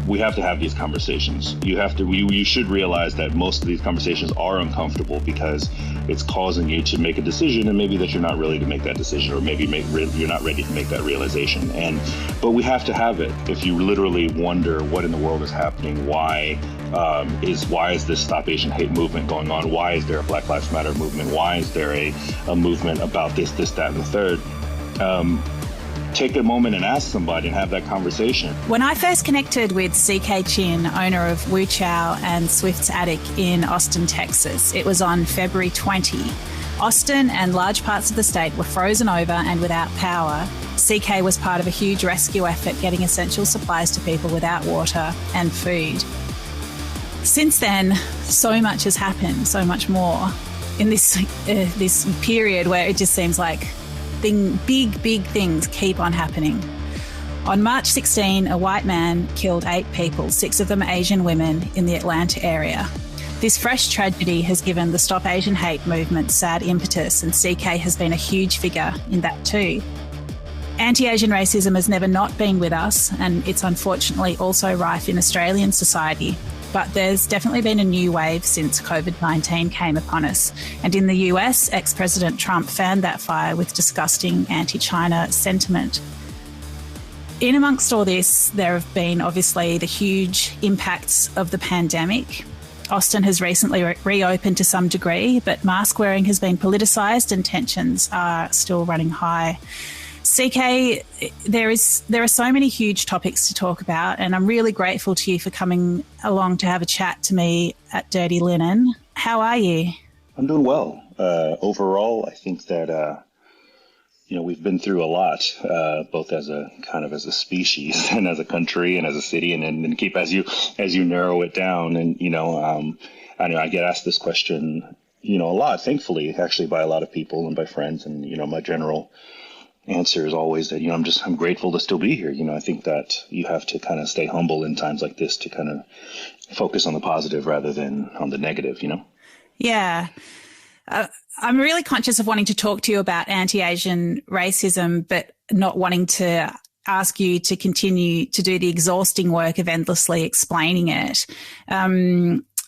we have to have these conversations. You should realize that most of these conversations are uncomfortable because it's causing you to make a decision, and maybe that you're not ready to make that decision, or maybe you're not ready to make that realization. But we have to have it. If you literally wonder what in the world is happening, why is this Stop Asian Hate movement going on? Why is there a Black Lives Matter movement? Why is there a movement about this, that, and the third? Take a moment and ask somebody and have that conversation. When I first connected with CK Chin, owner of Wu Chow and Swift's Attic in Austin, Texas, it was on February 20. Austin and large parts of the state were frozen over and without power. CK was part of a huge rescue effort getting essential supplies to people without water and food. Since then, so much has happened, so much more in this period where it just seems like big things keep on happening. On March 16, a white man killed 8 people, 6 of them Asian women, in the Atlanta area. This fresh tragedy has given the Stop Asian Hate movement sad impetus, and CK has been a huge figure in that too. Anti-Asian racism has never not been with us, and it's unfortunately also rife in Australian society. But there's definitely been a new wave since COVID-19 came upon us. And in the US, ex-President Trump fanned that fire with disgusting anti-China sentiment. In amongst all this, there have been obviously the huge impacts of the pandemic. Austin has recently reopened to some degree, but mask wearing has been politicised and tensions are still running high. CK, there are so many huge topics to talk about, and I'm really grateful to you for coming along to have a chat to me at Dirty Linen. How are you? I'm doing well. Overall, I think that we've been through a lot, both as a species and as a country and as a city, and keep as you narrow it down. And I know I get asked this question a lot, thankfully, actually, by a lot of people and by friends, and my general answer is always that, I'm grateful to still be here. I think that you have to kind of stay humble in times like this to kind of focus on the positive rather than on the negative, Yeah. I'm really conscious of wanting to talk to you about anti-Asian racism, but not wanting to ask you to continue to do the exhausting work of endlessly explaining it.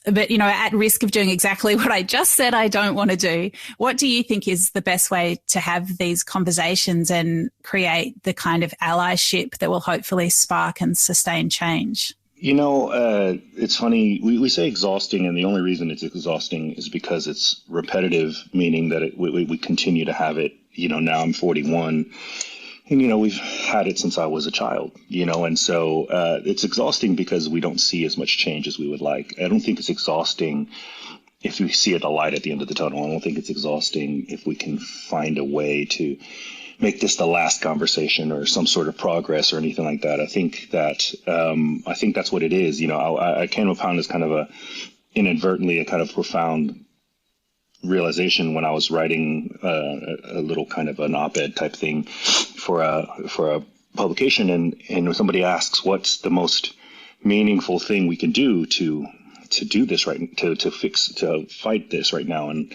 But, at risk of doing exactly what I just said I don't want to do, what do you think is the best way to have these conversations and create the kind of allyship that will hopefully spark and sustain change? It's funny. We say exhausting, and the only reason it's exhausting is because it's repetitive, meaning that we continue to have it. Now I'm 41. And, we've had it since I was a child, and so it's exhausting because we don't see as much change as we would like. I don't think it's exhausting if we see a light at the end of the tunnel. I don't think it's exhausting if we can find a way to make this the last conversation or some sort of progress or anything like that. I think that's what it is. I came upon this kind of inadvertently a kind of profound realization when I was writing a little kind of an op-ed type thing for a publication, and somebody asks, what's the most meaningful thing we can do to do this to fight this right now? And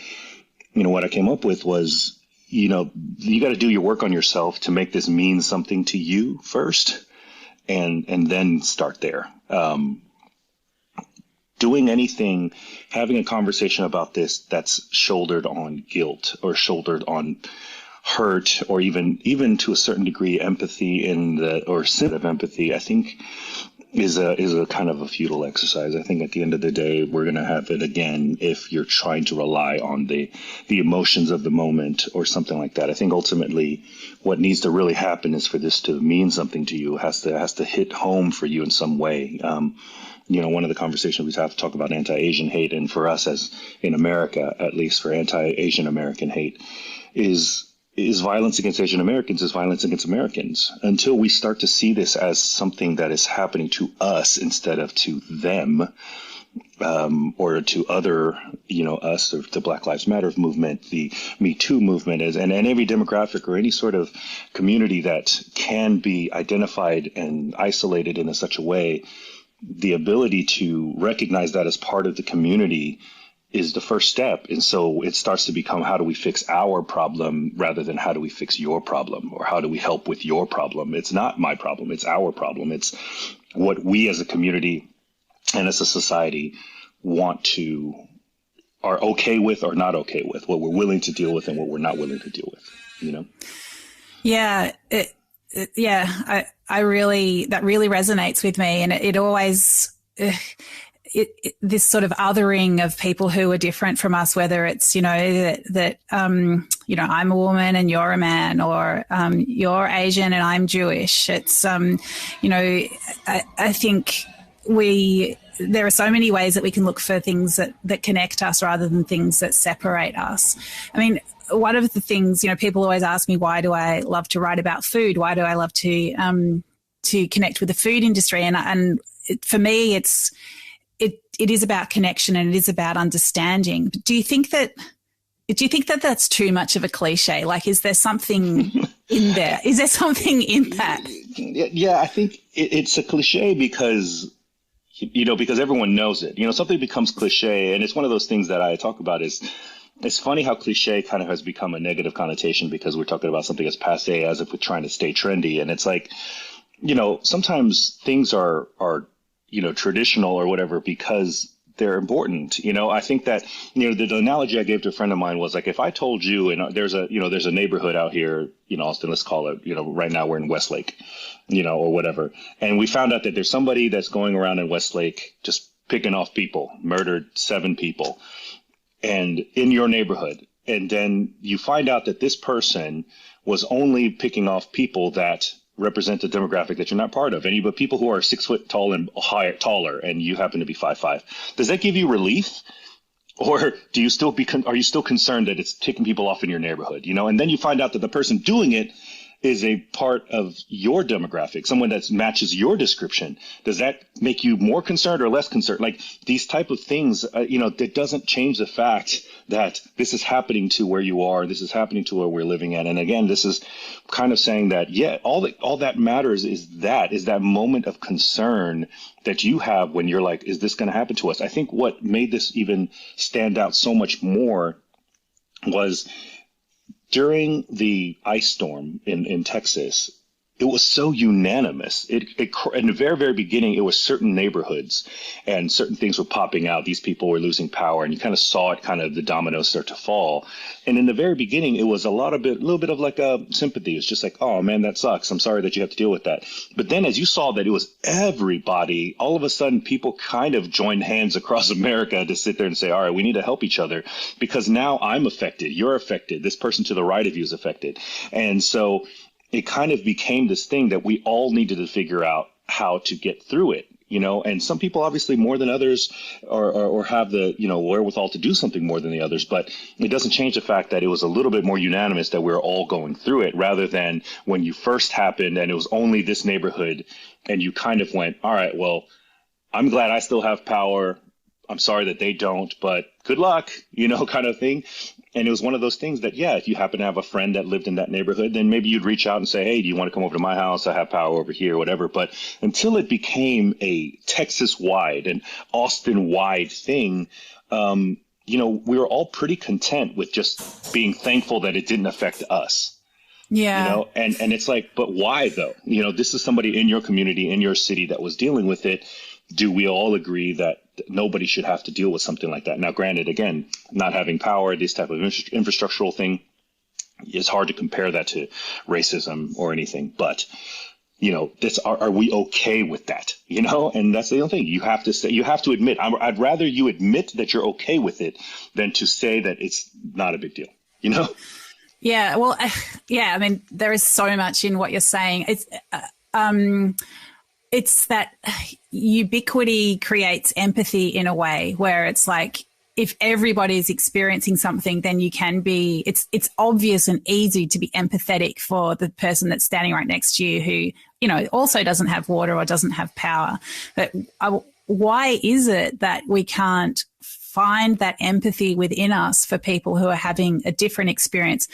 what I came up with was, you got to do your work on yourself to make this mean something to you first, and then start there. Doing anything, having a conversation about this that's shouldered on guilt or shouldered on hurt, or even to a certain degree empathy or sense of empathy, I think is a kind of a futile exercise. I think at the end of the day, we're going to have it again if you're trying to rely on the emotions of the moment or something like that. I think ultimately what needs to really happen is for this to mean something to you. It has to hit home for you in some way. One of the conversations we have to talk about anti-Asian hate, and for us as in America, at least for anti-Asian American hate, is violence against Asian Americans is violence against Americans. Until we start to see this as something that is happening to us instead of to them, or to other, us, or the Black Lives Matter movement, the Me Too movement, and every demographic or any sort of community that can be identified and isolated in such a way, the ability to recognize that as part of the community is the first step. And so it starts to become, how do we fix our problem rather than how do we fix your problem, or how do we help with your problem? It's not my problem. It's our problem. It's what we as a community and as a society are okay with or not okay with, what we're willing to deal with and what we're not willing to deal with, you know? Yeah. I really, that really resonates with me. And it always, this sort of othering of people who are different from us, whether it's, you know, that I'm a woman and you're a man, or you're Asian and I'm Jewish. It's, you know, I think there are so many ways that we can look for things that connect us rather than things that separate us. I mean, one of the things, you know, people always ask me, why do I love to write about food? Why do I love to connect with the food industry? And for me, it is about connection and it is about understanding. But do you think that that's too much of a cliche? Like, is there something in there? Is there something in that? Yeah, I think it's a cliche because, you know, because everyone knows it. You know, something becomes cliche, and it's one of those things that I talk about is, it's funny how cliche kind of has become a negative connotation because we're talking about something as passe as if we're trying to stay trendy. And it's like, you know, sometimes things are, you know, traditional or whatever because they're important. You know, I think that, you know, the analogy I gave to a friend of mine was like, if I told you, and there's a neighborhood out here, you know, Austin, let's call it, you know, right now we're in Westlake, you know, or whatever. And we found out that there's somebody that's going around in Westlake just picking off people, murdered 7 people, and in your neighborhood. And then you find out that this person was only picking off people that represent a demographic that you're not part of, but people who are 6 foot tall and taller, and you happen to be 5'5". Does that give you relief? Or are you still concerned that it's ticking people off in your neighborhood, you know? And then you find out that the person doing it is a part of your demographic, someone that matches your description. Does that make you more concerned or less concerned? Like these type of things, you know, that doesn't change the fact that this is happening to where you are. This is happening to where we're living at. And again, this is kind of saying that, yeah, all that matters is that moment of concern that you have when you're like, is this going to happen to us? I think what made this even stand out so much more was during the ice storm in Texas. It was so unanimous. In the very, very beginning, it was certain neighborhoods and certain things were popping out. These people were losing power, and you kind of saw it, kind of the dominoes start to fall. And in the very beginning, it was a little bit of like a sympathy. It's just like, oh man, that sucks. I'm sorry that you have to deal with that. But then as you saw that it was everybody, all of a sudden people kind of joined hands across America to sit there and say, all right, we need to help each other because now I'm affected. You're affected. This person to the right of you is affected. And so it kind of became this thing that we all needed to figure out how to get through it, you know, and some people obviously more than others or have the, you know, wherewithal to do something more than the others. But it doesn't change the fact that it was a little bit more unanimous that we're all going through it rather than when you first happened and it was only this neighborhood and you kind of went, all right, well, I'm glad I still have power. I'm sorry that they don't, but good luck, you know, kind of thing. And it was one of those things that, yeah, if you happen to have a friend that lived in that neighborhood, then maybe you'd reach out and say, hey, do you want to come over to my house? I have power over here, whatever. But until it became a Texas-wide and Austin-wide thing, you know, we were all pretty content with just being thankful that it didn't affect us. Yeah. You know, and it's like, but why though? You know, this is somebody in your community, in your city that was dealing with it. Do we all agree that nobody should have to deal with something like that? Now, granted, again, not having power, this type of infrastructural thing, it's hard to compare that to racism or anything. But, you know, are we okay with that? You know, and that's the other thing. You have to admit, I'd rather you admit that you're okay with it than to say that it's not a big deal, you know? Yeah, well, yeah, I mean, there is so much in what you're saying. It's that ubiquity creates empathy in a way where it's like if everybody's experiencing something, then you can be, it's obvious and easy to be empathetic for the person that's standing right next to you who, you know, also doesn't have water or doesn't have power. But why is it that we can't find that empathy within us for people who are having a different experience,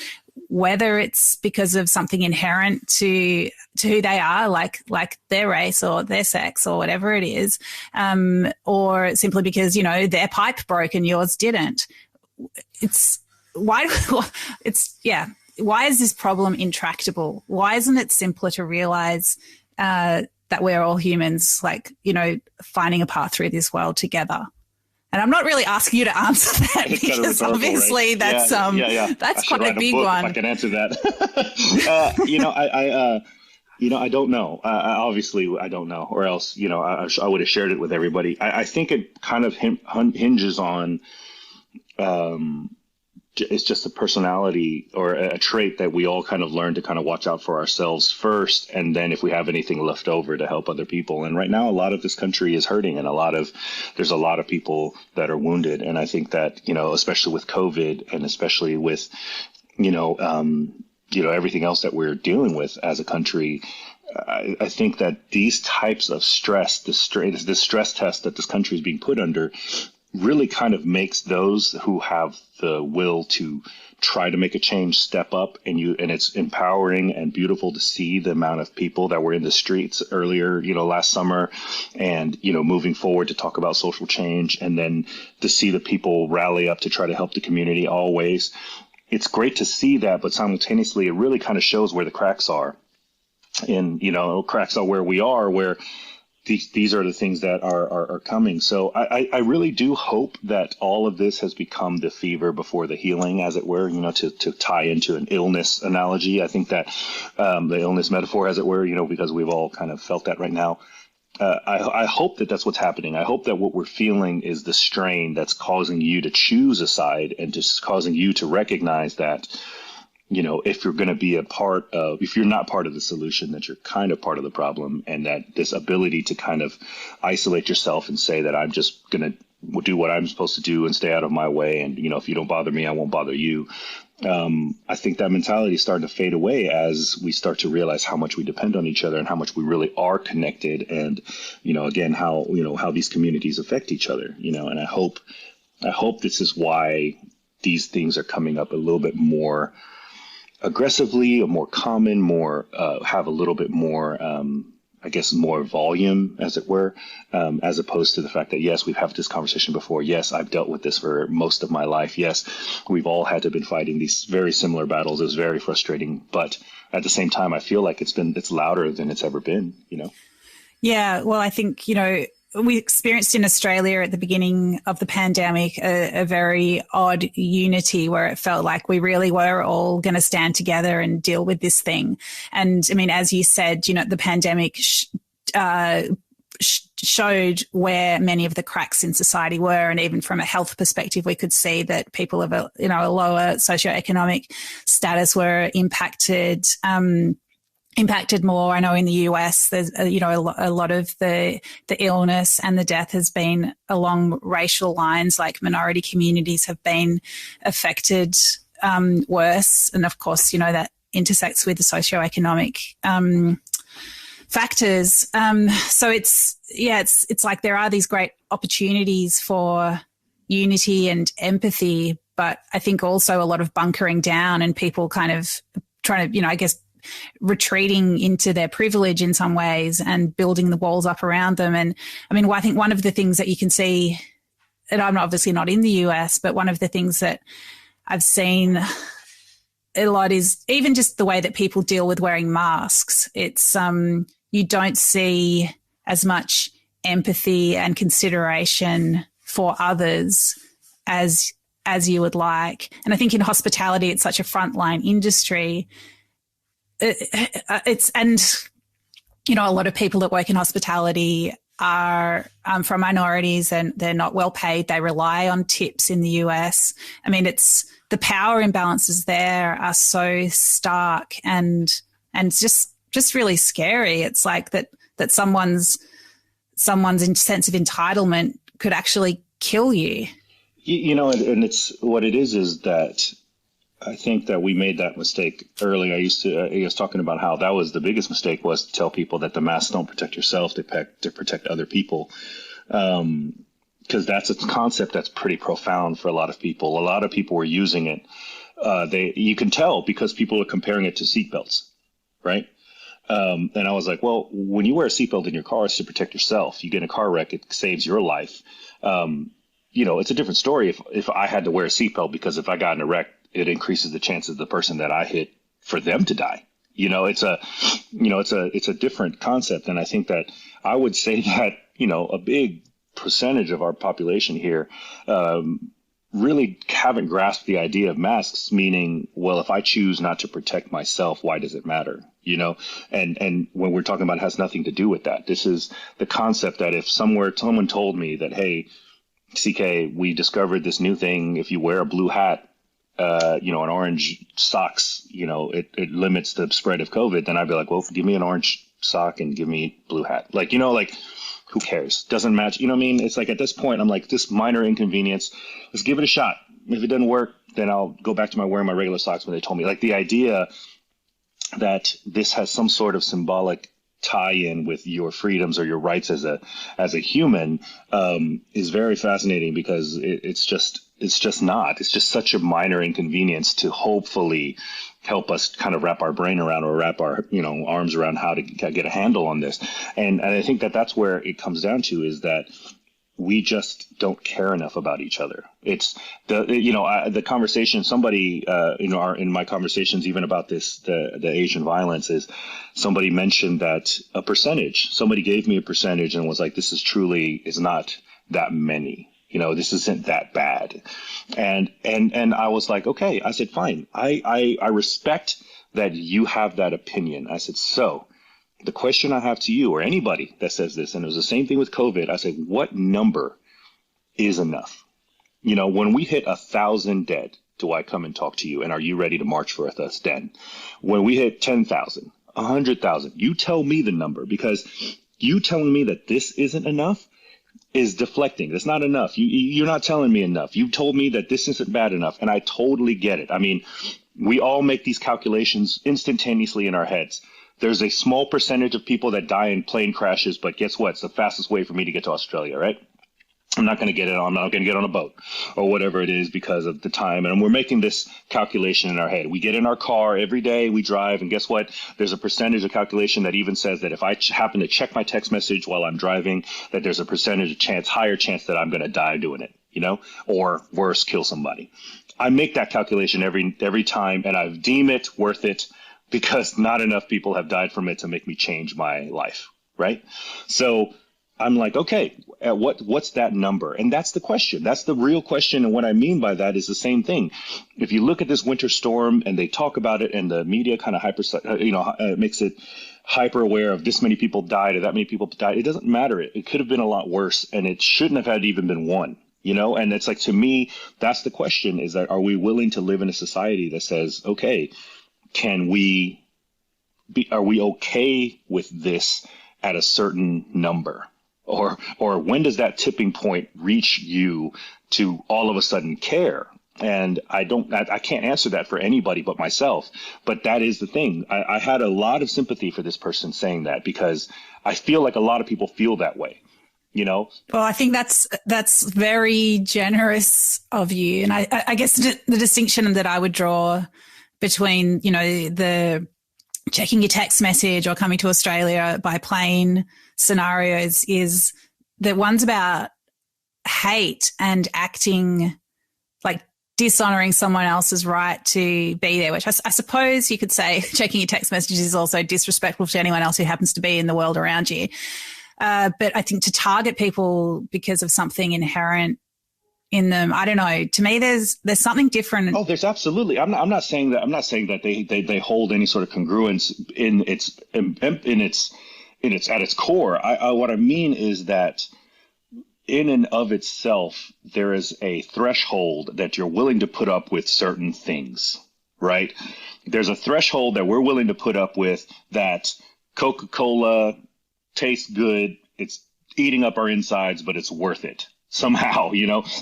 whether it's because of something inherent to who they are, like their race or their sex or whatever it is, or simply because, you know, their pipe broke and yours didn't. Why is this problem intractable? Why isn't it simpler to realize that that we're all humans, like, you know, finding a path through this world together. And I'm not really asking you to answer that because obviously, right? That's quite a big one. If I can answer that. I don't know. Obviously, I don't know, or else, you know, I would have shared it with everybody. I think it kind of hinges on, it's just a personality or a trait that we all kind of learn to kind of watch out for ourselves first. And then if we have anything left over to help other people. And right now, a lot of this country is hurting, and there's a lot of people that are wounded. And I think that, you know, especially with COVID, and especially with, everything else that we're dealing with as a country, I think that these types of stress, the stress test that this country is being put under, really kind of makes those who have the will to try to make a change step up, and it's empowering and beautiful to see the amount of people that were in the streets earlier, you know, last summer, and, you know, moving forward to talk about social change, and then to see the people rally up to try to help the community always. It's great to see that, but simultaneously it really kind of shows where the cracks are. And, you know, cracks are where we are, where these are the things that are coming. So I really do hope that all of this has become the fever before the healing, as it were, you know, to tie into an illness analogy. I think that the illness metaphor, as it were, you know, because we've all kind of felt that right now. I hope that that's what's happening. I hope that what we're feeling is the strain that's causing you to choose a side, and just causing you to recognize that, you know, if you're going to be if you're not part of the solution, that you're kind of part of the problem, and that this ability to kind of isolate yourself and say that I'm just going to do what I'm supposed to do and stay out of my way. And, you know, if you don't bother me, I won't bother you. I think that mentality is starting to fade away as we start to realize how much we depend on each other and how much we really are connected. And, you know, again, how these communities affect each other, you know, and I hope this is why these things are coming up a little bit more aggressively, or more common, have a little bit more, more volume, as it were, as opposed to the fact that, yes, we've had this conversation before. Yes, I've dealt with this for most of my life. Yes, we've all had to been fighting these very similar battles. It was very frustrating. But at the same time, I feel like it's louder than it's ever been, you know? Yeah, well, I think, you know, we experienced in Australia at the beginning of the pandemic a very odd unity where it felt like we really were all going to stand together and deal with this thing. And I mean, as you said, you know, the pandemic showed where many of the cracks in society were. And even from a health perspective, we could see that people of a lower socioeconomic status were impacted more. I know in the US, there's a lot of the illness and the death has been along racial lines, like minority communities have been affected worse. And of course, you know, that intersects with the socioeconomic factors. So it's like there are these great opportunities for unity and empathy, but I think also a lot of bunkering down and people kind of trying to, you know, I guess, retreating into their privilege in some ways and building the walls up around them. And I mean, I think one of the things that you can see, and I'm obviously not in the US, but one of the things that I've seen a lot is even just the way that people deal with wearing masks. It's you don't see as much empathy and consideration for others as you would like. And I think in hospitality, it's such a frontline industry. And you know, a lot of people that work in hospitality are from minorities and they're not well paid. They rely on tips in the US. I mean, it's the power imbalances there are so stark and just really scary. It's like that someone's sense of entitlement could actually kill you. You know, and it's what it is that I think that we made that mistake early. I was talking about how that was the biggest mistake, was to tell people that the masks don't protect yourself, they protect other people. Because that's a concept that's pretty profound for a lot of people. A lot of people were using it. You can tell because people are comparing it to seatbelts, right? And I was like, well, when you wear a seatbelt in your car, it's to protect yourself. You get in a car wreck, it saves your life. You know, it's a different story if I had to wear a seatbelt, because if I got in a wreck, it increases the chances of the person that I hit for them to die, It's a different concept. And I think that I would say that, a big percentage of our population here, really haven't grasped the idea of masks, meaning, well, if I choose not to protect myself, why does it matter? And when we're talking about, it has nothing to do with that. This is the concept that if someone told me that, hey, CK, we discovered this new thing. If you wear a blue hat, an orange socks, it limits the spread of COVID, then I'd be like, well, give me an orange sock and give me blue hat. Who cares? Doesn't match. You know what I mean? It's like at this point, I'm like, this minor inconvenience, let's give it a shot. If it doesn't work, then I'll go back to wearing my regular socks when they told me. Like the idea that this has some sort of symbolic tie-in with your freedoms or your rights as a human is very fascinating, because it's just not. It's just such a minor inconvenience to hopefully help us kind of wrap our brain around, or wrap our arms around how to get a handle on this. And I think that that's where it comes down to, is that we just don't care enough about each other. It's the conversation, somebody, in my conversations, even about this, the Asian violence, is somebody mentioned that somebody gave me a percentage and was like, this is not that many. This isn't that bad. And I was like, okay. I said, fine. I respect that you have that opinion. I said, so the question I have to you, or anybody that says this, and it was the same thing with COVID, I said, what number is enough? When we hit 1,000 dead, do I come and talk to you? And are you ready to march for us then? When we hit 10,000, 100,000, you tell me the number, because you telling me that this isn't enough is deflecting. It's not enough. You're not telling me enough. You told me that this isn't bad enough, and I totally get it. I mean, we all make these calculations instantaneously in our heads. There's a small percentage of people that die in plane crashes, but guess what? It's the fastest way for me to get to Australia, right? I'm not going to I'm not going to get on a boat or whatever it is because of the time. And we're making this calculation in our head. We get in our car every day, we drive, and guess what? There's a percentage of calculation that even says that if I happen to check my text message while I'm driving, that there's a higher chance that I'm going to die doing it, or worse, kill somebody. I make that calculation every time, and I deem it worth it, because not enough people have died from it to make me change my life, right? So I'm like, okay, what's that number? And that's the question. That's the real question. And what I mean by that is the same thing. If you look at this winter storm and they talk about it, and the media kind of makes it hyper aware of this many people died or that many people died, it doesn't matter. It could have been a lot worse, and it shouldn't have had even been one. And it's like, to me, that's the question, is that, are we willing to live in a society that says, okay, are we okay with this at a certain number? Or when does that tipping point reach you to all of a sudden care? And I can't answer that for anybody but myself. But that is the thing. I had a lot of sympathy for this person saying that, because I feel like a lot of people feel that way. Well, I think that's very generous of you. And I guess the distinction that I would draw between, the checking your text message or coming to Australia by plane scenarios is that one's about hate and acting like dishonoring someone else's right to be there, which I suppose you could say checking your text messages is also disrespectful to anyone else who happens to be in the world around you. But I think to target people because of something inherent in them, I don't know. To me, there's something different. Oh, there's absolutely. I'm not saying that. I'm not saying that they hold any sort of congruence in its at its core. What I mean is that in and of itself, there is a threshold that you're willing to put up with certain things, right? There's a threshold that we're willing to put up with that Coca-Cola tastes good. It's eating up our insides, but it's worth it. Somehow,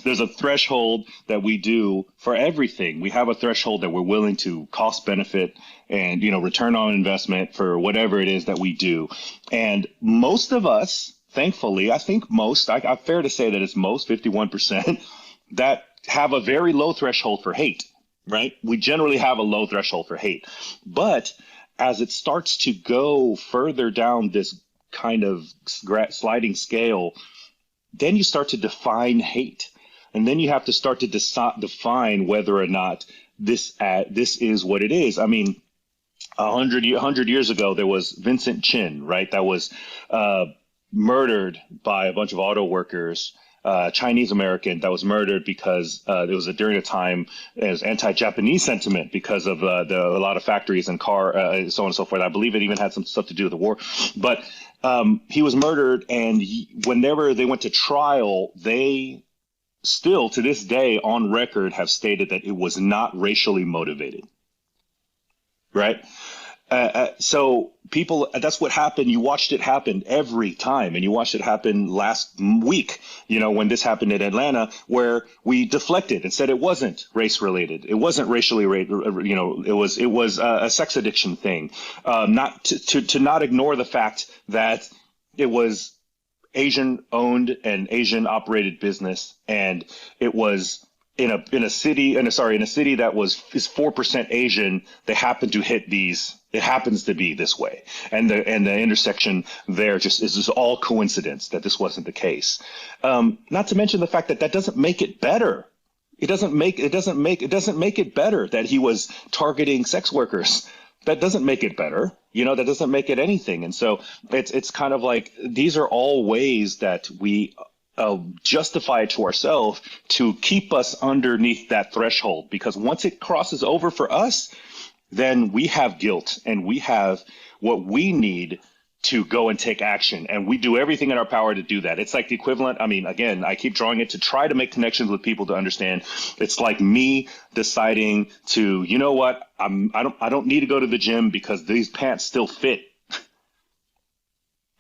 there's a threshold that we do for everything. We have a threshold that we're willing to cost benefit and, return on investment for whatever it is that we do. And most of us, thankfully, I think I'm fair to say that it's most 51% that have a very low threshold for hate, right? We generally have a low threshold for hate. But as it starts to go further down this kind of sliding scale, then you start to define hate. And then you have to start to define whether or not this is what it is. I mean, 100 years ago, there was Vincent Chin, right? That was murdered by a bunch of auto workers, Chinese American, that was murdered because it was during a time as anti-Japanese sentiment because of a lot of factories and car, so on and so forth. I believe it even had some stuff to do with the war. But he was murdered, and whenever they went to trial, they still to this day on record have stated that it was not racially motivated. Right. So people, that's what happened. You watched it happen every time, and you watched it happen last week, when this happened in Atlanta, where we deflected and said it wasn't race related. It wasn't racially, it was a sex addiction thing. Not to not ignore the fact that it was Asian owned and Asian operated business. And it was in a city that is 4% Asian. They happen to hit these. It happens to be this way, and the intersection there is just all coincidence that this wasn't the case. Not to mention the fact that doesn't make it better. It doesn't make it better that he was targeting sex workers. That doesn't make it better. That doesn't make it anything. And so it's kind of like these are all ways that we justify it to ourselves to keep us underneath that threshold, because once it crosses over for us, then we have guilt and we have what we need to go and take action. And we do everything in our power to do that. It's like the equivalent. I mean, again, I keep drawing it to try to make connections with people to understand. It's like me deciding to, I don't need to go to the gym because these pants still fit.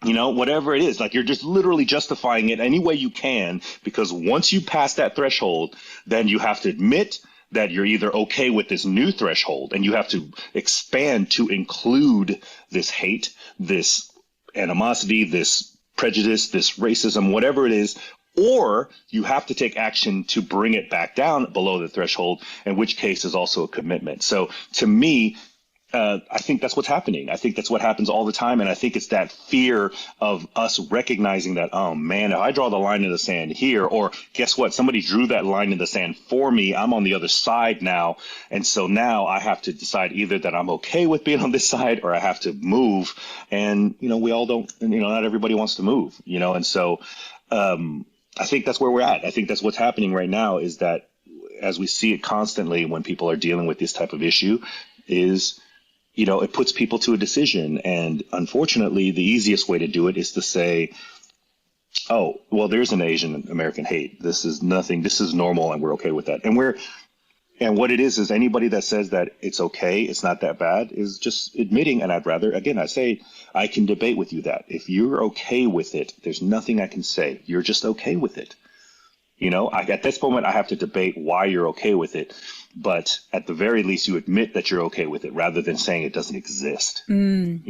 Whatever it is, like you're just literally justifying it any way you can, because once you pass that threshold, then you have to admit that you're either okay with this new threshold, and you have to expand to include this hate, this animosity, this prejudice, this racism, whatever it is, or you have to take action to bring it back down below the threshold, in which case is also a commitment. So to me, I think that's what's happening. I think that's what happens all the time. And I think it's that fear of us recognizing that, oh, man, if I draw the line in the sand here, or guess what? Somebody drew that line in the sand for me. I'm on the other side now. And so now I have to decide either that I'm okay with being on this side or I have to move. And, we all don't, not everybody wants to move, and so I think that's where we're at. I think that's what's happening right now, is that as we see it constantly when people are dealing with this type of issue is, it puts people to a decision. And unfortunately, the easiest way to do it is to say, oh, well, there's an Asian American hate. This is nothing. This is normal. And we're okay with that. And what it is anybody that says that it's okay, it's not that bad, is just admitting. And I say, I can debate with you that if you're okay with it, there's nothing I can say. You're just okay with it. At this moment, I have to debate why you're okay with it. But at the very least, you admit that you're okay with it rather than saying it doesn't exist, And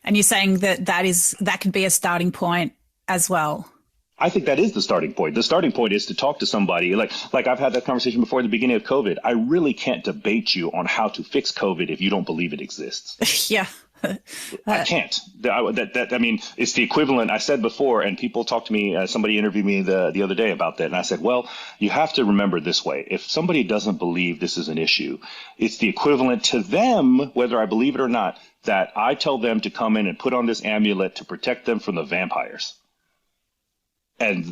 you're saying that could be a starting point as well. I think that is the starting point. The starting point is to talk to somebody. Like I've had that conversation before at the beginning of COVID. I really can't debate you on how to fix COVID if you don't believe it exists. Yeah. I can't. I mean, it's the equivalent. I said before, and people talk to me. Somebody interviewed me the other day about that, and I said, well, you have to remember this way. If somebody doesn't believe this is an issue, it's the equivalent to them, whether I believe it or not, that I tell them to come in and put on this amulet to protect them from the vampires. And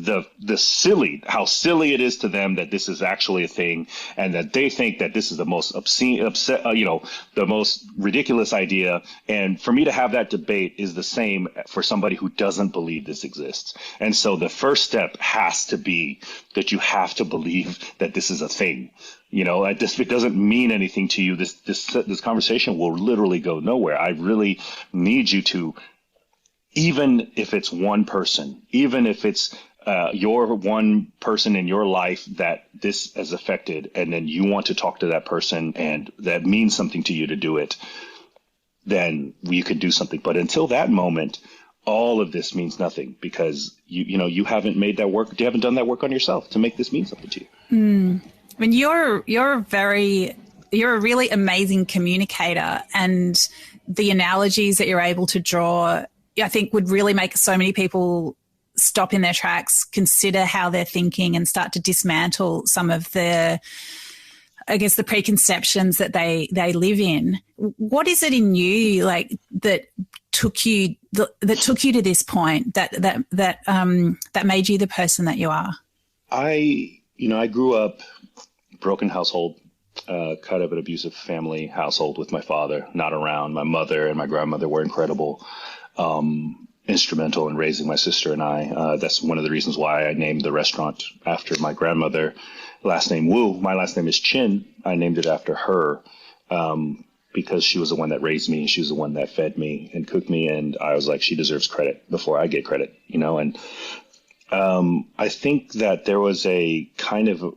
how silly it is to them that this is actually a thing, and that they think that this is the most the most ridiculous idea. And for me to have that debate is the same for somebody who doesn't believe this exists. And so the first step has to be that you have to believe that this is a thing. If it doesn't mean anything to you, this conversation will literally go nowhere. I really need you to, even if it's one person, even if it's your one person in your life that this has affected, and then you want to talk to that person and that means something to you to do it, then you can do something. But until that moment, all of this means nothing, because you haven't made that work. You haven't done that work on yourself to make this mean something to you. I mean, you're a really amazing communicator, and the analogies that you're able to draw, I think, would really make so many people stop in their tracks, consider how they're thinking, and start to dismantle some of the I guess, the preconceptions that they live in. What is it in you, like, that took you to this point, that made you the person that you are? I grew up broken household, kind of an abusive family household with my father not around. My mother and my grandmother were incredible, instrumental in raising my sister and I. That's one of the reasons why I named the restaurant after my grandmother, last name Wu. My last name is Chin. I named it after her, because she was the one that raised me. She was the one that fed me and cooked me. And I was like, she deserves credit before I get credit, and I think that there was a kind of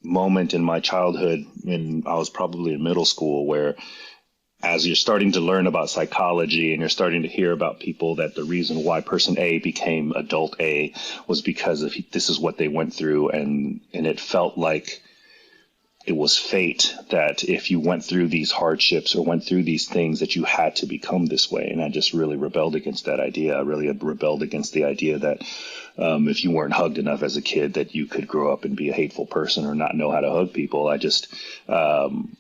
moment in my childhood when I was probably in middle school where, as you're starting to learn about psychology and you're starting to hear about people, that the reason why person A became adult A was because of this is what they went through. And it felt like it was fate, that if you went through these hardships or went through these things that you had to become this way. And I just really rebelled against that idea. I really rebelled against the idea that if you weren't hugged enough as a kid, that you could grow up and be a hateful person or not know how to hug people. I just, and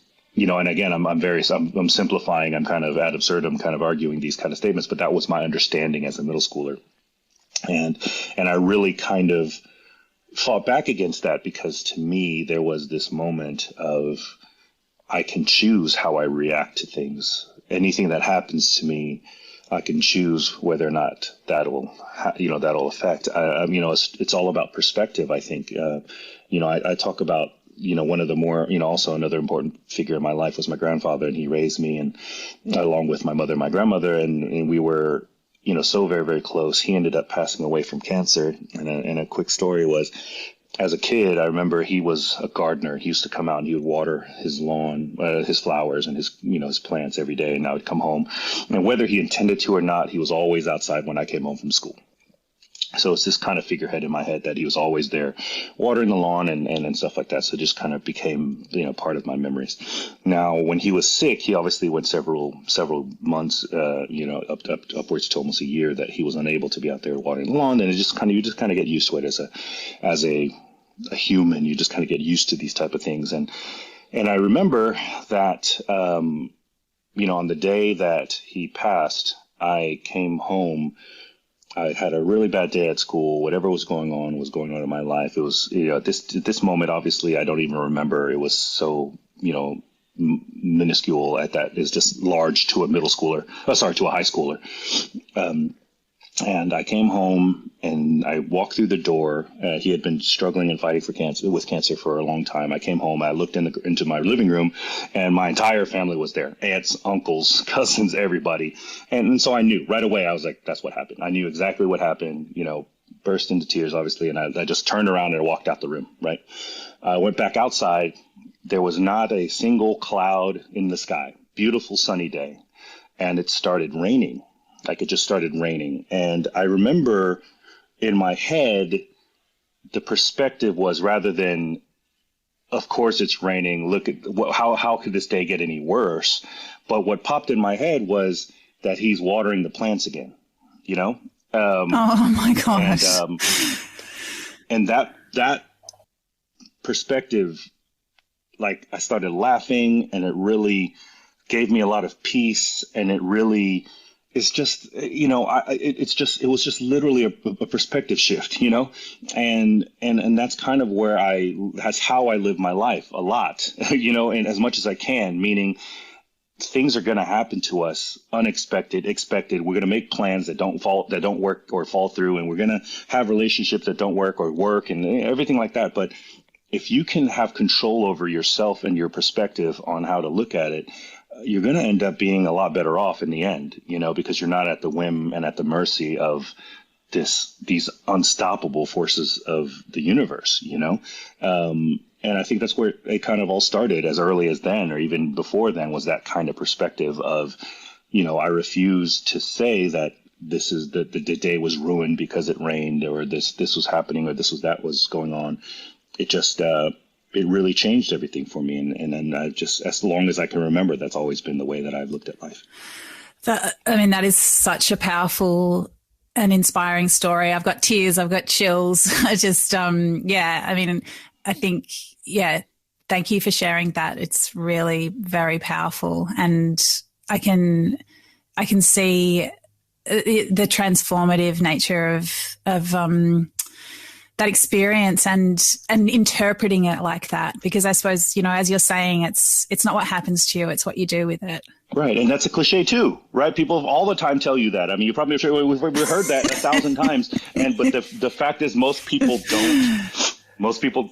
again, I'm simplifying, I'm kind of ad absurdum, kind of arguing these kind of statements, but that was my understanding as a middle schooler. And I really kind of fought back against that, because to me, there was this moment of, I can choose how I react to things. Anything that happens to me, I can choose whether or not that'll affect. It's all about perspective, I think. I talk about, one of the more, also another important figure in my life was my grandfather, and he raised me, and along with my mother and my grandmother, and we were, so very, very close. He ended up passing away from cancer. And a quick story was, as a kid, I remember he was a gardener. He used to come out and he would water his lawn, his flowers and his plants every day. And I would come home, and whether he intended to or not, he was always outside when I came home from school. So it's this kind of figurehead in my head that he was always there watering the lawn and stuff like that. So it just kind of became, part of my memories. Now, when he was sick, he obviously went several months, upwards to almost a year, that he was unable to be out there watering the lawn. And you just kind of get used to it as a human. You just kind of get used to these type of things. And I remember that, on the day that he passed, I came home. I had a really bad day at school. Whatever was going on in my life. It was, at this moment, obviously, I don't even remember. It was so, minuscule at that. It's just large to a middle schooler. To a high schooler. And I came home and I walked through the door. He had been struggling and fighting with cancer for a long time. I came home. I looked into my living room, and my entire family was there. Aunts, uncles, cousins, everybody. And so I knew right away. I was like, that's what happened. I knew exactly what happened, burst into tears, obviously. And I just turned around and walked out the room. Right. I went back outside. There was not a single cloud in the sky. Beautiful sunny day. And it started raining. Like, it just started raining. And I remember in my head, the perspective was, rather than, of course it's raining, look at how could this day get any worse? But what popped in my head was that he's watering the plants again, oh my gosh. And that perspective, like, I started laughing, and it really gave me a lot of peace. And it really, it's just, it was just literally a perspective shift, and that's kind of that's how I live my life a lot, and as much as I can, meaning things are going to happen to us, unexpected, expected. We're going to make plans that don't work or fall through, and we're going to have relationships that don't work or work and everything like that. But if you can have control over yourself and your perspective on how to look at it, you're going to end up being a lot better off in the end, because you're not at the whim and at the mercy of these unstoppable forces of the universe, and I think that's where it kind of all started, as early as then, or even before then, was that kind of perspective of, I refuse to say that this is the day was ruined because it rained, or this was happening, or that was going on. It just, it really changed everything for me. And then I just, as long as I can remember, that's always been the way that I've looked at life. That is such a powerful and inspiring story. I've got tears, I've got chills. I just, I think, thank you for sharing that. It's really very powerful, and I can see the transformative nature of that experience and interpreting it like that, because I suppose, as you're saying, it's not what happens to you, it's what you do with it. Right. And that's a cliche too, right? People all the time tell you that. I mean, you probably we've heard that 1,000 times. But the fact is most people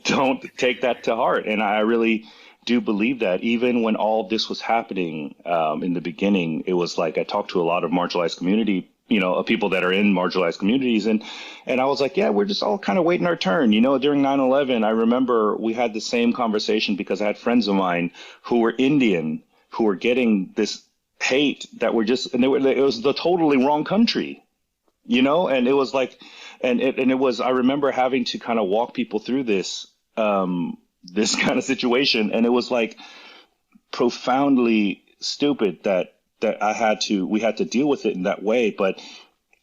don't take that to heart. And I really do believe that even when all this was happening in the beginning, it was like I talked to a lot of marginalized community, people that are in marginalized communities. And I was like, yeah, we're just all kind of waiting our turn. During 9/11, I remember we had the same conversation because I had friends of mine who were Indian who were getting this hate that were just, and it was the totally wrong country, and it was like, and it was, I remember having to kind of walk people through this kind of situation. And it was like profoundly stupid that we had to deal with it in that way. But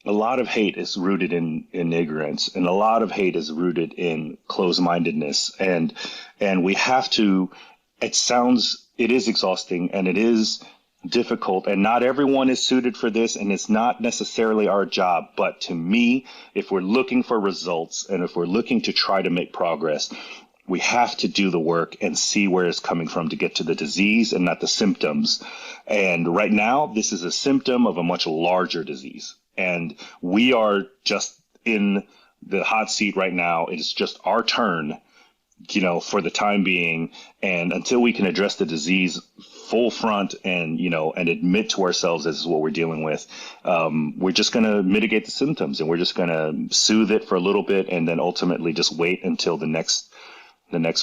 a lot of hate is rooted in ignorance, and a lot of hate is rooted in closed-mindedness. And we have to, it is exhausting and it is difficult, and not everyone is suited for this, and it's not necessarily our job. But to me, if we're looking for results and if we're looking to try to make progress, we have to do the work and see where it's coming from to get to the disease and not the symptoms. And right now, this is a symptom of a much larger disease. And we are just in the hot seat right now. It's just our turn, for the time being. And until we can address the disease full front and, and admit to ourselves this is what we're dealing with, we're just going to mitigate the symptoms, and we're just going to soothe it for a little bit, and then ultimately just wait until the next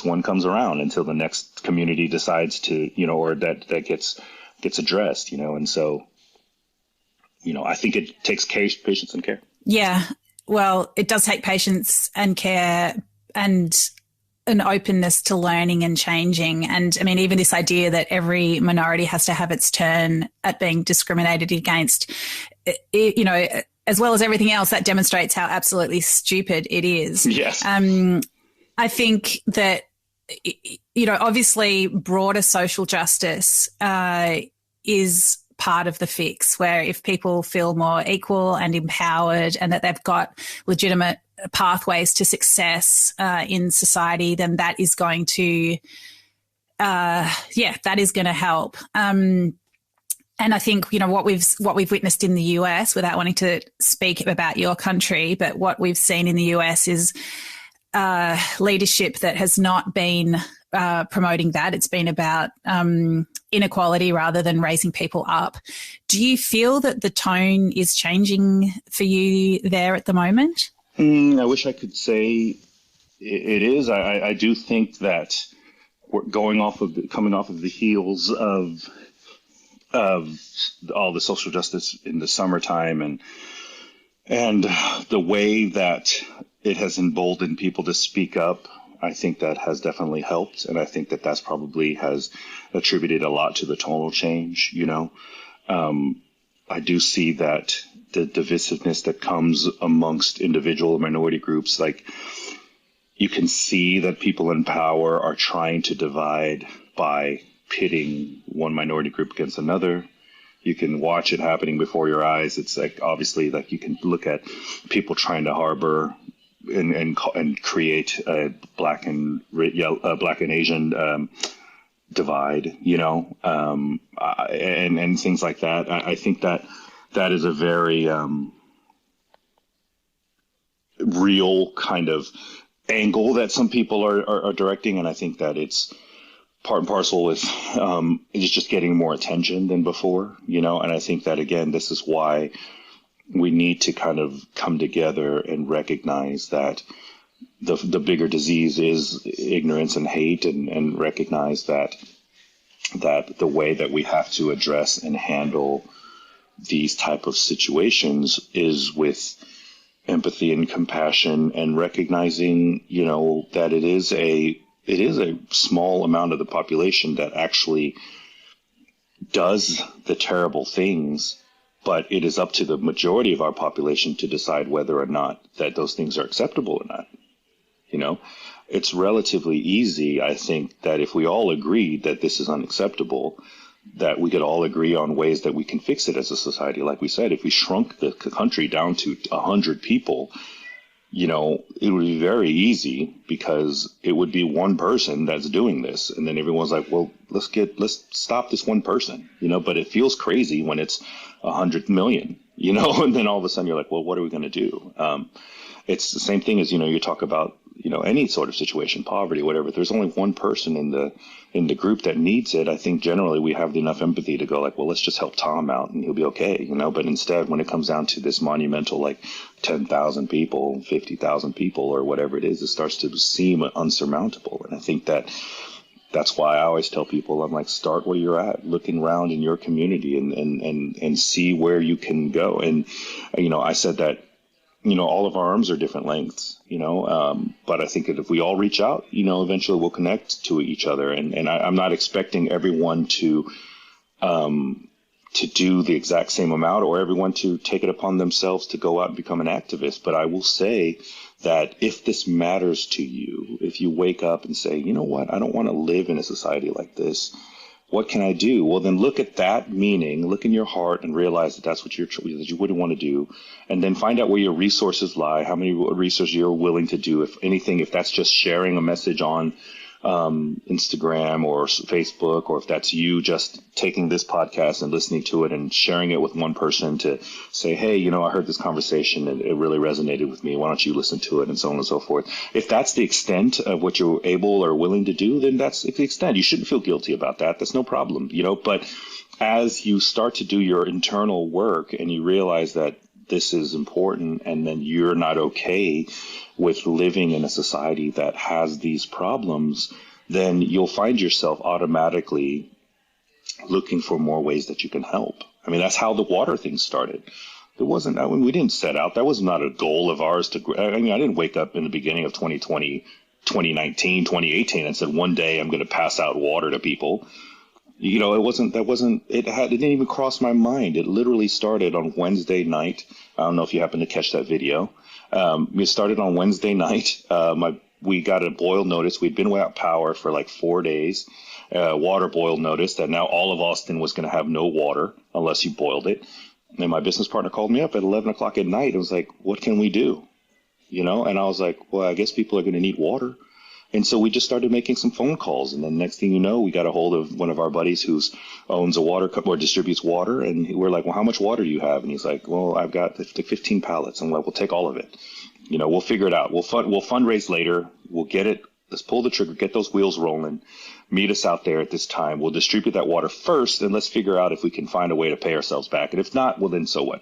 one comes around, until the next community decides to, or that gets addressed, and so, I think it takes patience and care. Yeah. Well, it does take patience and care and an openness to learning and changing. And I mean, even this idea that every minority has to have its turn at being discriminated against, as well as everything else, that demonstrates how absolutely stupid it is. Yes. I think that, obviously broader social justice is part of the fix, where if people feel more equal and empowered and that they've got legitimate pathways to success in society, then that is going to, help. And I think, what we've witnessed in the US, without wanting to speak about your country, but what we've seen in the US is leadership that has not been promoting that. It's been about inequality rather than raising people up. Do you feel that the tone is changing for you there at the moment? I wish I could say it is. I do think that we're coming off of the heels of all the social justice in the summertime, and the way that it has emboldened people to speak up. I think that has definitely helped, and I think that that's probably has attributed a lot to the tonal change. I do see that the divisiveness that comes amongst individual minority groups, like you can see that people in power are trying to divide by pitting one minority group against another. You can watch it happening before your eyes. It's like, obviously, like you can look at people trying to harbor and create a black and Asian divide, and things like that. I think that is a very real kind of angle that some people are directing, and I think that it's part and parcel with it's just getting more attention than before, and I think that, again, this is why we need to kind of come together and recognize that the bigger disease is ignorance and hate, and recognize that the way that we have to address and handle these type of situations is with empathy and compassion, and recognizing, that it is a small amount of the population that actually does the terrible things, but it is up to the majority of our population to decide whether or not that those things are acceptable or not. You know, it's relatively easy, I think, that if we all agreed that this is unacceptable, that we could all agree on ways that we can fix it as a society. Like we said, if we shrunk the country down to 100 people, you know, it would be very easy because it would be one person that's doing this. And then everyone's like, well, let's stop this one person, you know, but it feels crazy when it's 100 million, you know, and then all of a sudden you're like, well, what are we going to do? It's the same thing as, you know, you talk about, you know, any sort of situation, poverty, whatever. If there's only one person in the group that needs it, I think generally we have enough empathy to go like, well, let's just help Tom out and he'll be okay, you know. But instead, when it comes down to this monumental, like 10,000 people, 50,000 people or whatever it is, it starts to seem unsurmountable. And I think that's why I always tell people, I'm like, start where you're at, looking around in your community and see where you can go. And, you know, I said that, you know, all of our arms are different lengths, you know, but I think that if we all reach out, you know, eventually we'll connect to each other. And I'm not expecting everyone to do the exact same amount or everyone to take it upon themselves to go out and become an activist. But I will say that if this matters to you, if you wake up and say, you know what, I don't want to live in a society like this. What can I do? Well, then look at that meaning, look in your heart and realize that that's what that you wouldn't want to do. And then find out where your resources lie, how many resources you're willing to do. If anything, if that's just sharing a message on Instagram or Facebook, or if that's you just taking this podcast and listening to it and sharing it with one person to say, hey, you know, I heard this conversation and it really resonated with me. Why don't you listen to it? And so on and so forth. If that's the extent of what you're able or willing to do, then that's the extent. You shouldn't feel guilty about that. That's no problem, you know. But as you start to do your internal work and you realize that this is important, and then you're not okay with living in a society that has these problems, then you'll find yourself automatically looking for more ways that you can help. I mean, that's how the water thing started. It wasn't, I mean, we didn't set out, that was not a goal of ours to, I mean, I didn't wake up in the beginning of 2020, 2019, 2018 and said, one day I'm going to pass out water to people. You know, it didn't even cross my mind. It literally started on Wednesday night. I don't know if you happen to catch that video. We started on Wednesday night. We got a boil notice. We'd been without power for like 4 days. Water boil notice that now all of Austin was going to have no water unless you boiled it. And my business partner called me up at 11 o'clock at night and was like, what can we do? You know, and I was like, well, I guess people are going to need water. And so we just started making some phone calls. And then next thing you know, we got a hold of one of our buddies who owns a water company or distributes water. And we're like, well, how much water do you have? And he's like, well, I've got 15 pallets. I'm like, we'll take all of it. You know, we'll figure it out. We'll fundraise later. We'll get it. Let's pull the trigger, get those wheels rolling, meet us out there at this time. We'll distribute that water first, and let's figure out if we can find a way to pay ourselves back. And if not, well, then so what?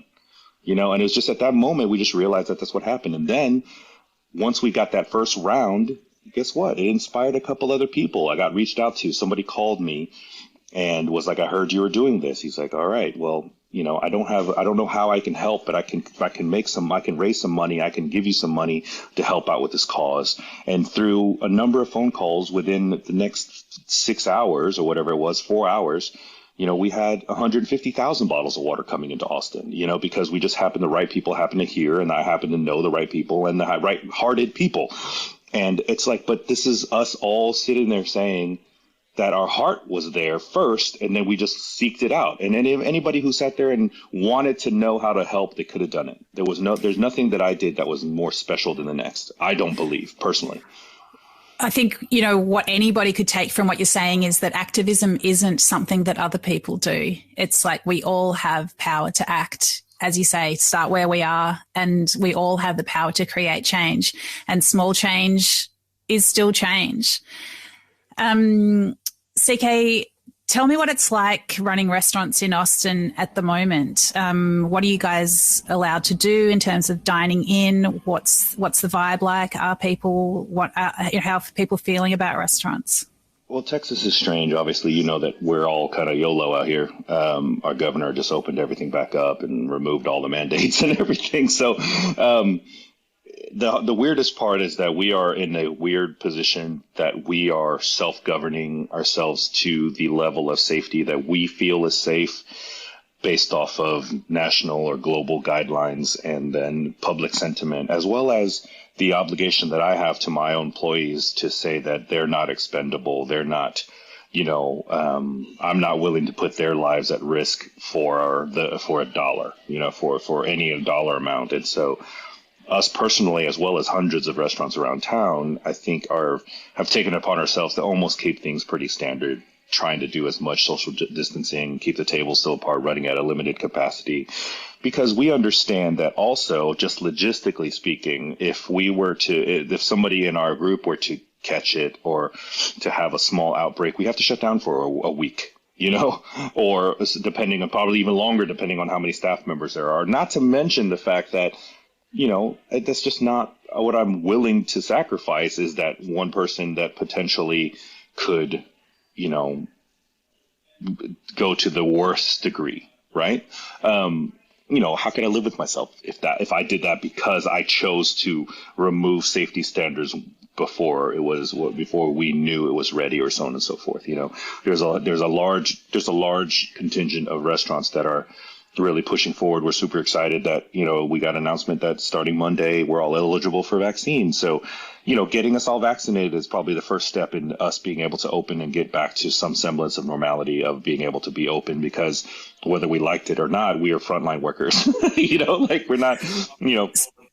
You know, and it was just at that moment we just realized that that's what happened. And then once we got that first round, guess what? It inspired a couple other people. I got reached out to. Somebody called me and was like, I heard you were doing this. He's like, all right, well, you know, I don't know how I can help, but I can raise some money. I can give you some money to help out with this cause. And through a number of phone calls within the next 6 hours or whatever it was, 4 hours, you know, we had 150,000 bottles of water coming into Austin, you know, because we just happened, the right people happen to hear, and I happen to know the right people and the right-hearted people. And it's like, but this is us all sitting there saying that our heart was there first, and then we just seeked it out. And anybody who sat there and wanted to know how to help, they could have done it. There's nothing that I did that was more special than the next. I don't believe, personally. I think, you know, what anybody could take from what you're saying is that activism isn't something that other people do. It's like we all have power to act. As you say, start where we are, and we all have the power to create change, and small change is still change. CK, tell me what it's like running restaurants in Austin at the moment. What are you guys allowed to do in terms of dining in? What's the vibe like? How are people feeling about restaurants? Well, Texas is strange. Obviously, you know that we're all kind of YOLO out here. Our governor just opened everything back up and removed all the mandates and everything. So the weirdest part is that we are in a weird position that we are self-governing ourselves to the level of safety that we feel is safe based off of national or global guidelines, and then public sentiment, as well as the obligation that I have to my own employees to say that they're not expendable. They're not, I'm not willing to put their lives at risk for a dollar, for any dollar amount. And so us personally, as well as hundreds of restaurants around town, I think have taken it upon ourselves to almost keep things pretty standard, trying to do as much social distancing, keep the tables still apart, running at a limited capacity, because we understand that also, just logistically speaking, if somebody in our group were to catch it or to have a small outbreak, we have to shut down for a week, or depending on, probably even longer, depending on how many staff members there are. Not to mention the fact that, that's just not what I'm willing to sacrifice, is that one person that potentially could, go to the worst degree, right? How can I live with myself if I did that because I chose to remove safety standards before we knew it was ready, or so on and so forth. There's a large contingent of restaurants that are really pushing forward. We're super excited that, we got an announcement that starting Monday, we're all eligible for vaccines. So, getting us all vaccinated is probably the first step in us being able to open and get back to some semblance of normality of being able to be open, because whether we liked it or not, we are frontline workers, we're not,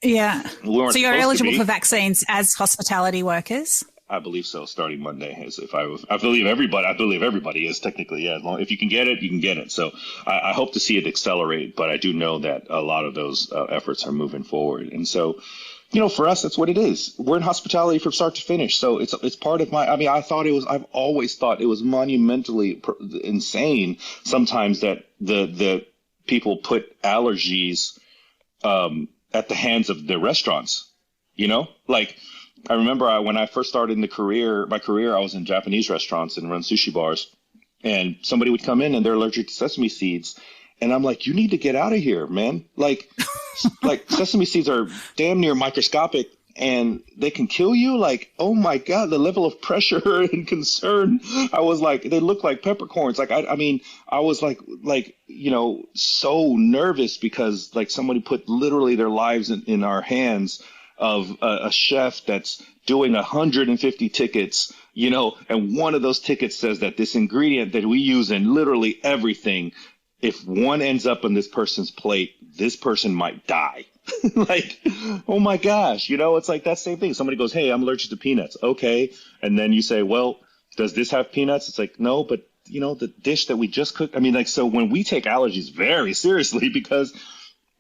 Yeah. So you're eligible for vaccines as hospitality workers? I believe so. Starting Monday, I believe everybody is technically, yeah. If you can get it, you can get it. So I hope to see it accelerate, but I do know that a lot of those efforts are moving forward. And so, for us, that's what it is. We're in hospitality from start to finish. So it's part of I've always thought it was monumentally insane sometimes that the people put allergies at the hands of the restaurants, I remember when I first started in my career, I was in Japanese restaurants and run sushi bars, and somebody would come in and they're allergic to sesame seeds. And I'm like, you need to get out of here, man. Like sesame seeds are damn near microscopic and they can kill you. Like, oh my God, the level of pressure and concern. I was like, they look like peppercorns. Like, I was so nervous because somebody put literally their lives in our hands of a chef that's doing 150 tickets, and one of those tickets says that this ingredient that we use in literally everything, if one ends up on this person's plate, this person might die. Oh my gosh, it's like that same thing. Somebody goes, hey, I'm allergic to peanuts. Okay. And then you say, well, does this have peanuts? It's like, no, but the dish that we just cooked. So when we take allergies very seriously, because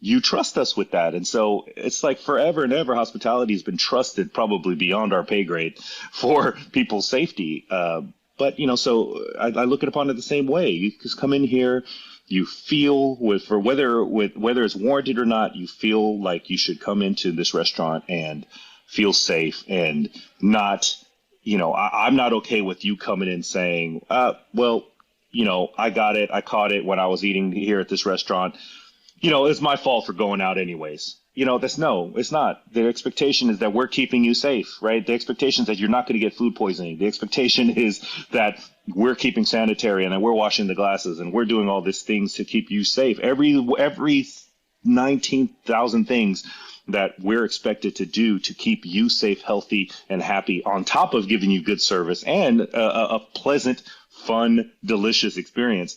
you trust us with that. And so it's like forever and ever, hospitality has been trusted probably beyond our pay grade for people's safety. But I look upon it the same way. You just come in here, you feel whether it's warranted or not, you feel like you should come into this restaurant and feel safe and not, I'm not okay with you coming in saying, I got it. I caught it when I was eating here at this restaurant. It's my fault for going out anyways. It's not. The expectation is that we're keeping you safe, right? The expectation is that you're not going to get food poisoning. The expectation is that we're keeping sanitary and that we're washing the glasses and we're doing all these things to keep you safe. Every 19,000 things that we're expected to do to keep you safe, healthy, and happy, on top of giving you good service and a pleasant, fun, delicious experience.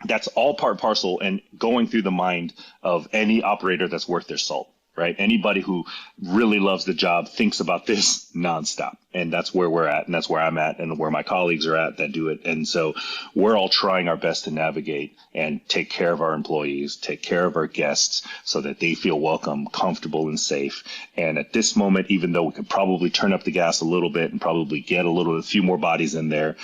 That's all part and parcel and going through the mind of any operator that's worth their salt, right? Anybody who really loves the job thinks about this nonstop. And that's where we're at. And that's where I'm at and where my colleagues are at that do it. And so we're all trying our best to navigate and take care of our employees, take care of our guests so that they feel welcome, comfortable, and safe. And at this moment, even though we could probably turn up the gas a little bit and probably get a few more bodies in there,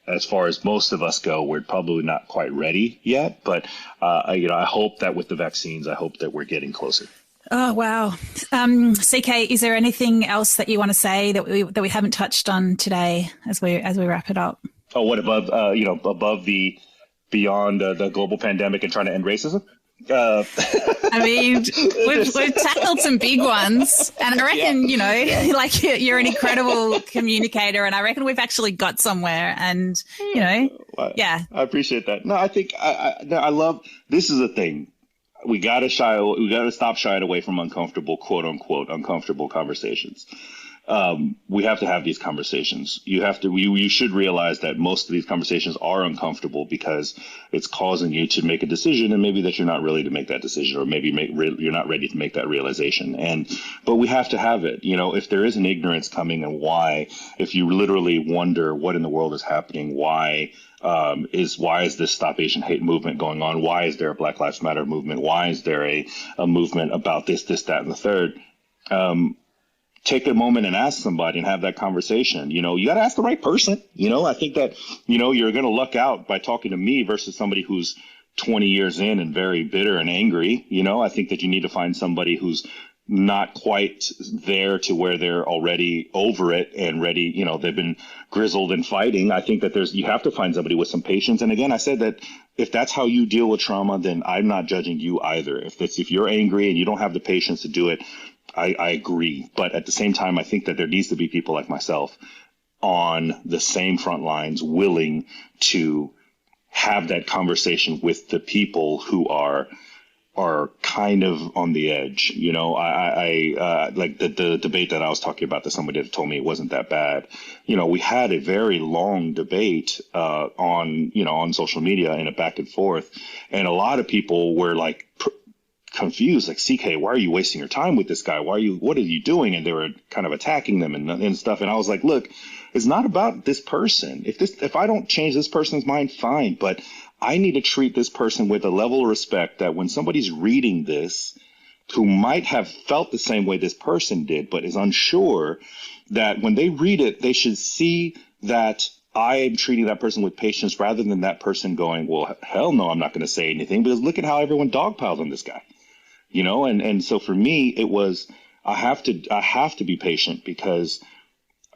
as far as most of us go, we're probably not quite ready yet. But, I hope that with the vaccines, I hope that we're getting closer. Oh, wow. CK, is there anything else that you want to say that we haven't touched on today as we wrap it up? Oh, what above beyond the global pandemic and trying to end racism? We've tackled some big ones, and I reckon, you're an incredible communicator, and I reckon we've actually got somewhere, and, yeah. I appreciate that. No, I think I love, this is a thing. we gotta stop shying away from uncomfortable, quote unquote, uncomfortable conversations. We have to have these conversations. You should realize that most of these conversations are uncomfortable because it's causing you to make a decision, and maybe that you're not ready to make that decision, or maybe you're not ready to make that realization. But we have to have it. If there is an ignorance coming, and why, if you literally wonder what in the world is happening, why is this Stop Asian Hate movement going on? Why is there a Black Lives Matter movement? Why is there a movement about this, that, and the third? Take a moment and ask somebody and have that conversation. You got to ask the right person. I think that, you're going to luck out by talking to me versus somebody who's 20 years in and very bitter and angry. I think that you need to find somebody who's not quite there to where they're already over it and ready. They've been grizzled and fighting. I think that you have to find somebody with some patience. And again, I said that if that's how you deal with trauma, then I'm not judging you either. If you're angry and you don't have the patience to do it, I agree. But at the same time, I think that there needs to be people like myself on the same front lines, willing to have that conversation with the people who are kind of on the edge. I like the debate that I was talking about, that somebody had told me it wasn't that bad. We had a very long debate on social media and a back and forth, and a lot of people were like confused, like, CK, why are you wasting your time with this guy? What are you doing? And they were kind of attacking them and stuff. And I was like, look, it's not about this person. If I don't change this person's mind, fine. But I need to treat this person with a level of respect that when somebody's reading this, who might have felt the same way this person did, but is unsure, that when they read it, they should see that I am treating that person with patience, rather than that person going, well, hell no, I'm not going to say anything, because look at how everyone dogpiled on this guy. And so for me, it was, I have to be patient, because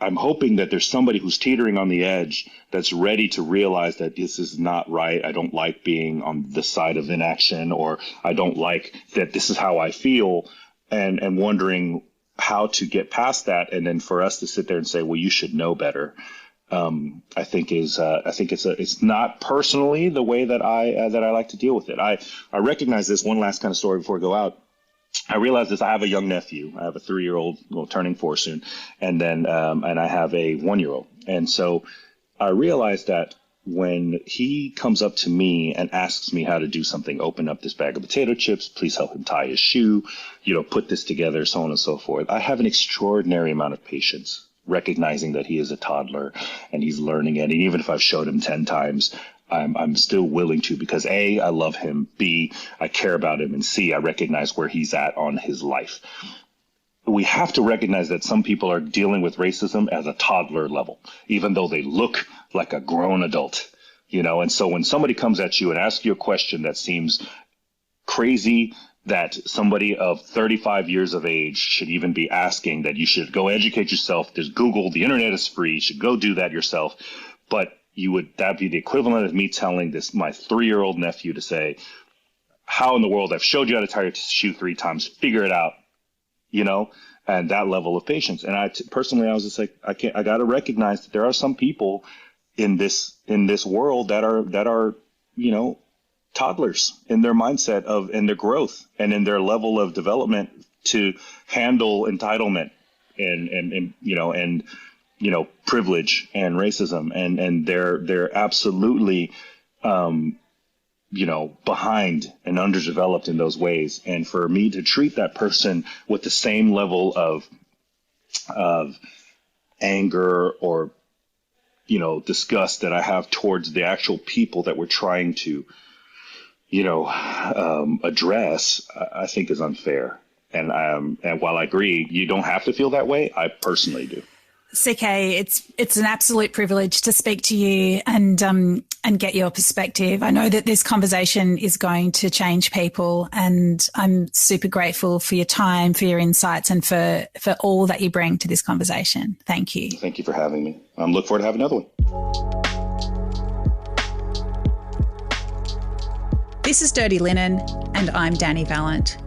I'm hoping that there's somebody who's teetering on the edge that's ready to realize that this is not right. I don't like being on the side of inaction, or I don't like that this is how I feel, and wondering how to get past that. And then for us to sit there and say, well, you should know better. I think it's not personally the way that I like to deal with it. I recognize this one last kind of story before I go out. I realized this. I have a young nephew. I have a 3-year-old, turning 4 soon, and then and I have a 1-year-old. And so I realized that when he comes up to me and asks me how to do something, open up this bag of potato chips, please help him tie his shoe, put this together, so on and so forth, I have an extraordinary amount of patience, recognizing that he is a toddler and he's learning it. And even if I've showed him 10 times, I'm still willing to, because A, I love him, B, I care about him, and C, I recognize where he's at on his life. We have to recognize that some people are dealing with racism at a toddler level, even though they look like a grown adult, and so when somebody comes at you and asks you a question that seems crazy, that somebody of 35 years of age should even be asking, that you should go educate yourself. There's Google, the internet is free. You should go do that yourself. But that'd be the equivalent of me telling my 3-year-old nephew to say, how in the world, I've showed you how to tie your shoe 3 times, figure it out, and that level of patience. And personally, I was just like, I got to recognize that there are some people in this world that are, toddlers in their mindset in their growth and in their level of development to handle entitlement and privilege and racism, and they're absolutely behind and underdeveloped in those ways. And for me to treat that person with the same level of anger or disgust that I have towards the actual people that we're trying to address, I think is unfair. And while I agree, you don't have to feel that way, I personally do. CK, it's an absolute privilege to speak to you and get your perspective. I know that this conversation is going to change people, and I'm super grateful for your time, for your insights, and for all that you bring to this conversation. Thank you. Thank you for having me. I'm looking forward to having another one. This is Dirty Linen, and I'm Dani Valent.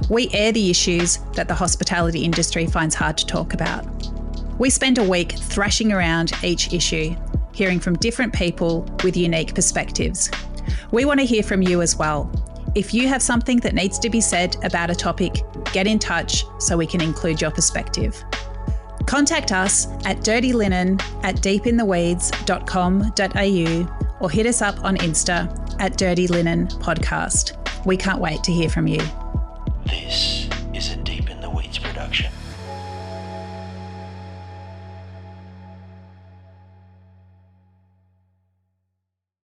We air the issues that the hospitality industry finds hard to talk about. We spend a week thrashing around each issue, hearing from different people with unique perspectives. We want to hear from you as well. If you have something that needs to be said about a topic, get in touch so we can include your perspective. Contact us at dirtyLinen@deepintheweeds.com.au or hit us up on Insta at Dirty Linen Podcast. We can't wait to hear from you. This